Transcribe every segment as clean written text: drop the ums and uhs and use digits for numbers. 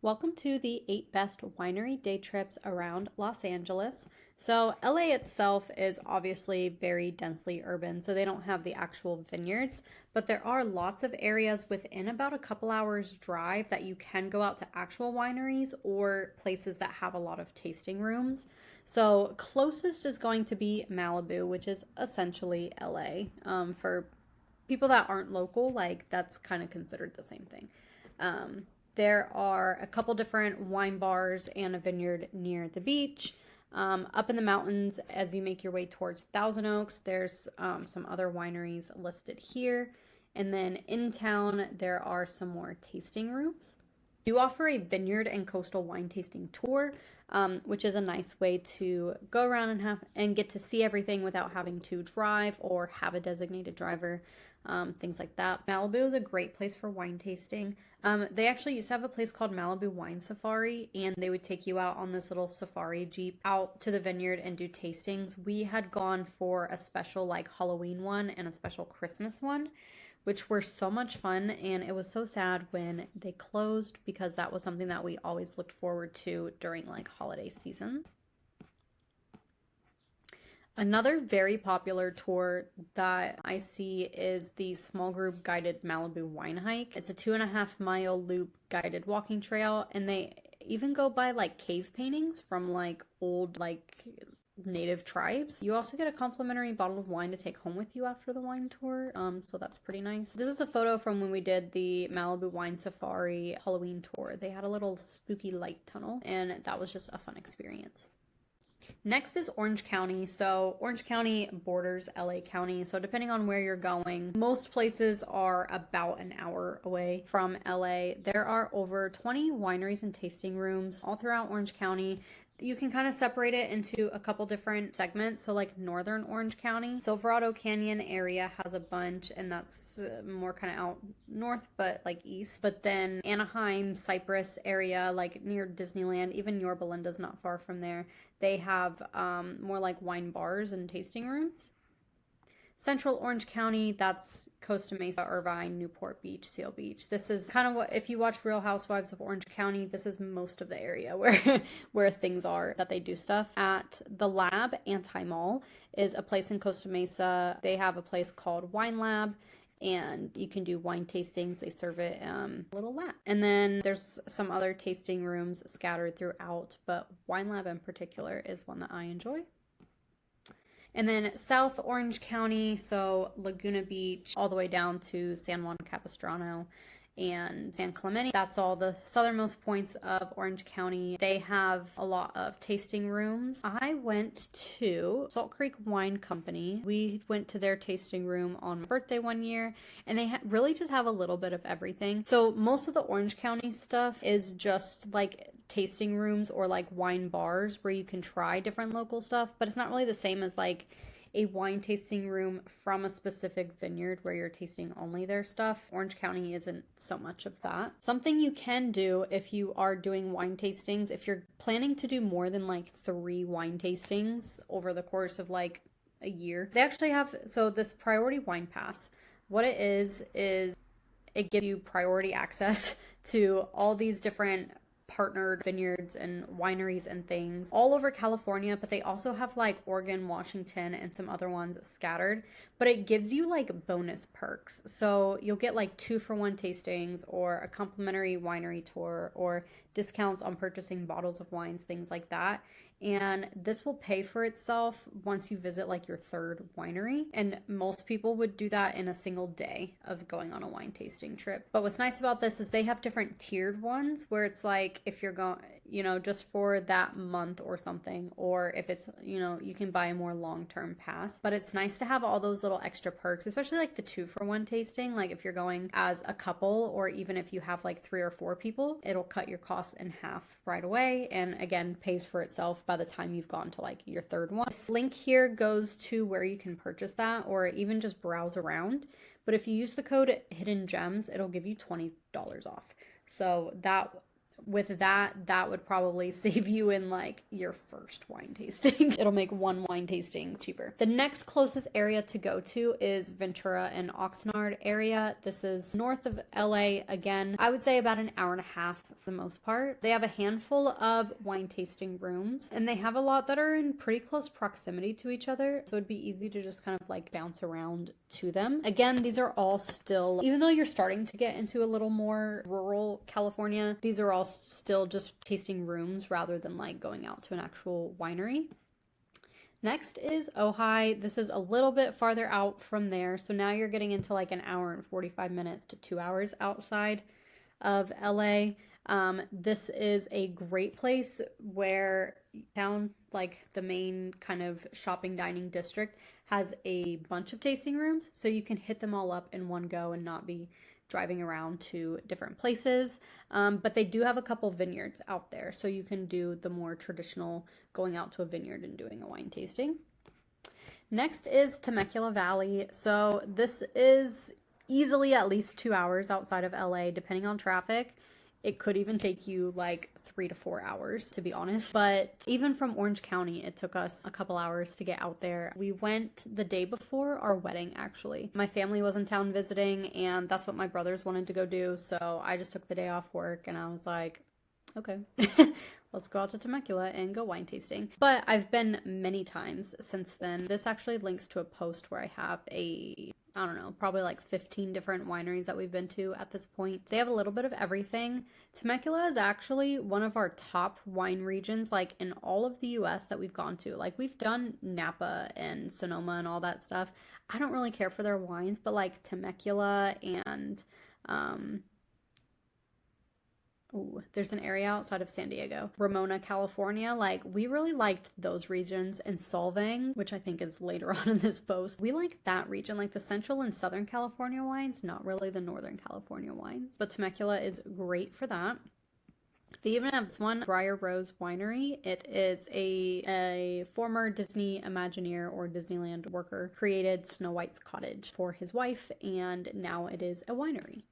Welcome to the 8 best winery day trips around Los Angeles. So, LA itself is obviously very densely urban, so they don't have the actual vineyards, but there are lots of areas within about a couple hours drive that you can go out to actual wineries or places that have a lot of tasting rooms. So, closest is going to be Malibu, which is essentially LA. For people that aren't local, like that's kind of considered the same thing. Um, there are a couple different wine bars and a vineyard near the beach. Up in the mountains, as you make your way towards Thousand Oaks, there's some other wineries listed here. And then in town, there are some more tasting rooms. We do offer a vineyard and coastal wine tasting tour, which is a nice way to go around and get to see everything without having to drive or have a designated driver, things like that. Malibu is a great place for wine tasting. They actually used to have a place called Malibu Wine Safari, and they would take you out on this little safari jeep out to the vineyard and do tastings. We had gone for a special like Halloween one and a special Christmas one, which were so much fun, and it was so sad when they closed because that was something that we always looked forward to during like holiday seasons. Another very popular tour that I see is the small group guided Malibu wine hike. It's a 2.5 mile loop guided walking trail, and they even go by like cave paintings from like old like native tribes. You also get a complimentary bottle of wine to take home with you after the wine tour, so that's pretty nice. This is a photo from when we did the Malibu Wine Safari Halloween tour. They had a little spooky light tunnel, and that was just a fun experience. Next is Orange County. So Orange County borders LA County. So depending on where you're going, most places are about an hour away from LA. There are over 20 wineries and tasting rooms all throughout Orange County. You can kind of separate it into a couple different segments. So like northern Orange County, Silverado Canyon area has a bunch, and that's more kind of out north, but like east. But then Anaheim, Cypress area, like near Disneyland, even Yorba Linda's not far from there. They have more like wine bars and tasting rooms. Central Orange County, that's Costa Mesa, Irvine, Newport Beach, Seal Beach. This is kind of what, if you watch Real Housewives of Orange County, this is most of the area where where things are that they do stuff. At the Lab Anti-Mall is a place in Costa Mesa. They have a place called Wine Lab, and you can do wine tastings. They serve it a little lab. And then there's some other tasting rooms scattered throughout, but Wine Lab in particular is one that I enjoy. And then South Orange County, so Laguna Beach, all the way down to San Juan Capistrano and San Clemente. That's all the southernmost points of Orange County. They have a lot of tasting rooms. I went to Salt Creek Wine Company. We went to their tasting room on my birthday one year, and they really just have a little bit of everything. So most of the Orange County stuff is just like tasting rooms or like wine bars where you can try different local stuff, but it's not really the same as like a wine tasting room from a specific vineyard where you're tasting only their stuff. Orange County isn't so much of that. Something you can do if you are doing wine tastings, if you're planning to do more than like 3 wine tastings over the course of like a year, they actually have, so this priority wine pass, what it is it gives you priority access to all these different partnered vineyards and wineries and things all over California, but they also have like Oregon, Washington, and some other ones scattered. But it gives you like bonus perks. So you'll get like 2-for-1 tastings or a complimentary winery tour or discounts on purchasing bottles of wines, things like that. And this will pay for itself once you visit like your 3rd winery. And most people would do that in a single day of going on a wine tasting trip. But what's nice about this is they have different tiered ones where it's like if you're going, just for that month or something, or if it's, you can buy a more long-term pass. But it's nice to have all those little extra perks, especially like the 2-for-1 tasting. Like if you're going as a couple, or even if you have like 3 or 4 people, it'll cut your costs in half right away. And again, pays for itself by the time you've gone to like your 3rd one. This link here goes to where you can purchase that or even just browse around. But if you use the code Hidden Gems, it'll give you $20 off. So that with that would probably save you in like your first wine tasting. It'll make one wine tasting cheaper. The next closest area to go to is Ventura and Oxnard area. This is north of LA. Again, I would say about an hour and a half for the most part. They have a handful of wine tasting rooms, and they have a lot that are in pretty close proximity to each other, so it'd be easy to just kind of like bounce around to them. Again, these are all still, even though you're starting to get into a little more rural California, these are all still just tasting rooms rather than like going out to an actual winery. Next is Ojai. This is a little bit farther out from there, so now you're getting into like an hour and 45 minutes to 2 hours outside of LA. This is a great place where town, like the main kind of shopping dining district, has a bunch of tasting rooms, so you can hit them all up in one go and not be driving around to different places. But they do have a couple vineyards out there, so you can do the more traditional going out to a vineyard and doing a wine tasting. Next is Temecula Valley. So this is easily at least 2 hours outside of LA, depending on traffic. It could even take you like 3 to 4 hours, to be honest. But even from Orange County, it took us a couple hours to get out there. We went the day before our wedding, actually. My family was in town visiting, and that's what my brothers wanted to go do. So I just took the day off work, and I was like, okay, let's go out to Temecula and go wine tasting. But I've been many times since then. This actually links to a post where I have I don't know, probably like 15 different wineries that we've been to at this point. They have a little bit of everything. Temecula is actually one of our top wine regions, like in all of the US that we've gone to. Like we've done Napa and Sonoma and all that stuff. I don't really care for their wines, but like Temecula and there's an area outside of San Diego, Ramona, California. Like we really liked those regions, and Solvang, which I think is later on in this post, we like that region, like the Central and Southern California wines, not really the Northern California wines. But Temecula is great for that. They even have this one, Briar Rose Winery. It is a former Disney Imagineer or Disneyland worker created Snow White's cottage for his wife, and now it is a winery.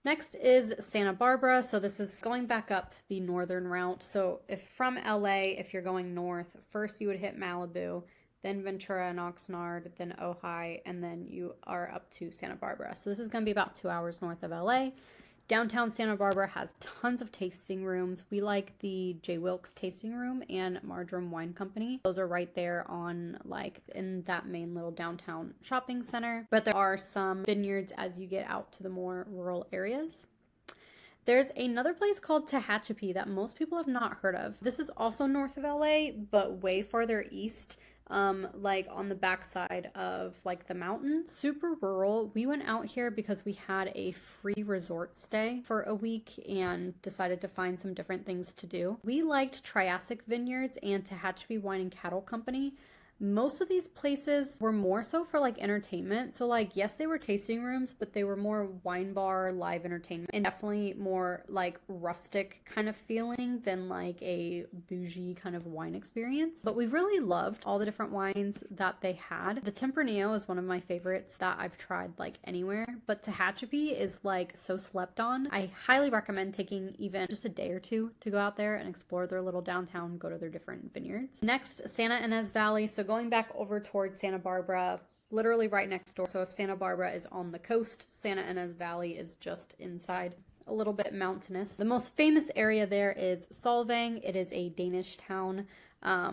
Next is Santa Barbara. So this is going back up the northern route. So if from LA, if you're going north, first you would hit Malibu, then Ventura and Oxnard, then Ojai, and then you are up to Santa Barbara. So this is going to be about 2 hours north of LA. Downtown Santa Barbara has tons of tasting rooms. We like the J. Wilkes Tasting Room and Marjoram Wine Company. Those are right there on like in that main little downtown shopping center. But there are some vineyards as you get out to the more rural areas. There's another place called Tehachapi that most people have not heard of. This is also north of LA, but way farther east. Like on the backside of like the mountains, super rural. We went out here because we had a free resort stay for a week and decided to find some different things to do. We liked Triassic Vineyards and Tehachapi Wine and Cattle Company. Most of these places were more so for like entertainment. So like, yes, they were tasting rooms, but they were more wine bar, live entertainment, and definitely more like rustic kind of feeling than like a bougie kind of wine experience. But we really loved all the different wines that they had. The Tempranillo is one of my favorites that I've tried like anywhere, but Tehachapi is like so slept on. I highly recommend taking even just a day or two to go out there and explore their little downtown, go to their different vineyards. Next, Santa Ynez Valley. So going back over towards Santa Barbara, literally right next door. So if Santa Barbara is on the coast, Santa Ynez Valley is just inside, a little bit mountainous. The most famous area there is Solvang. It is a Danish town.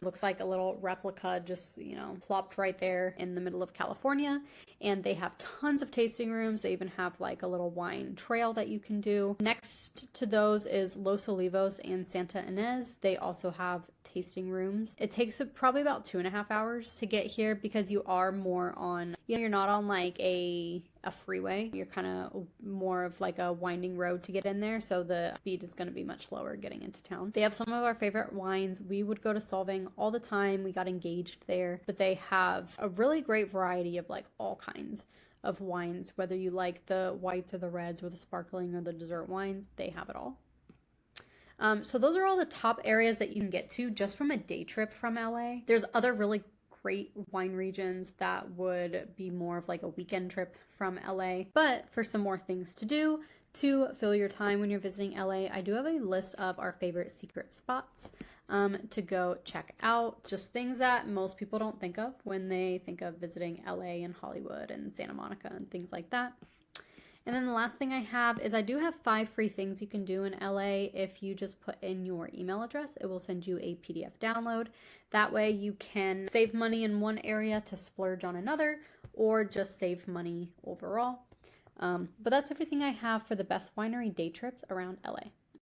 Looks like a little replica just, plopped right there in the middle of California. And they have tons of tasting rooms. They even have like a little wine trail that you can do. Next to those is Los Olivos and Santa Ynez. They also have tasting rooms. It takes probably about 2.5 hours to get here because you are more on, you're not on like a freeway. You're kind of more of like a winding road to get in there. So the speed is going to be much lower getting into town. They have some of our favorite wines. We would go to Solvang all the time. We got engaged there, but they have a really great variety of like all kinds of wines, whether you like the whites or the reds or the sparkling or the dessert wines, they have it all. So those are all the top areas that you can get to just from a day trip from LA. There's other really great wine regions that would be more of like a weekend trip from LA, but for some more things to do, to fill your time when you're visiting LA, I do have a list of our favorite secret spots to go check out. Just things that most people don't think of when they think of visiting LA and Hollywood and Santa Monica and things like that. And then the last thing I have is I do have 5 free things you can do in LA. If you just put in your email address, it will send you a PDF download. That way you can save money in one area to splurge on another, or just save money overall. But that's everything I have for the best winery day trips around LA.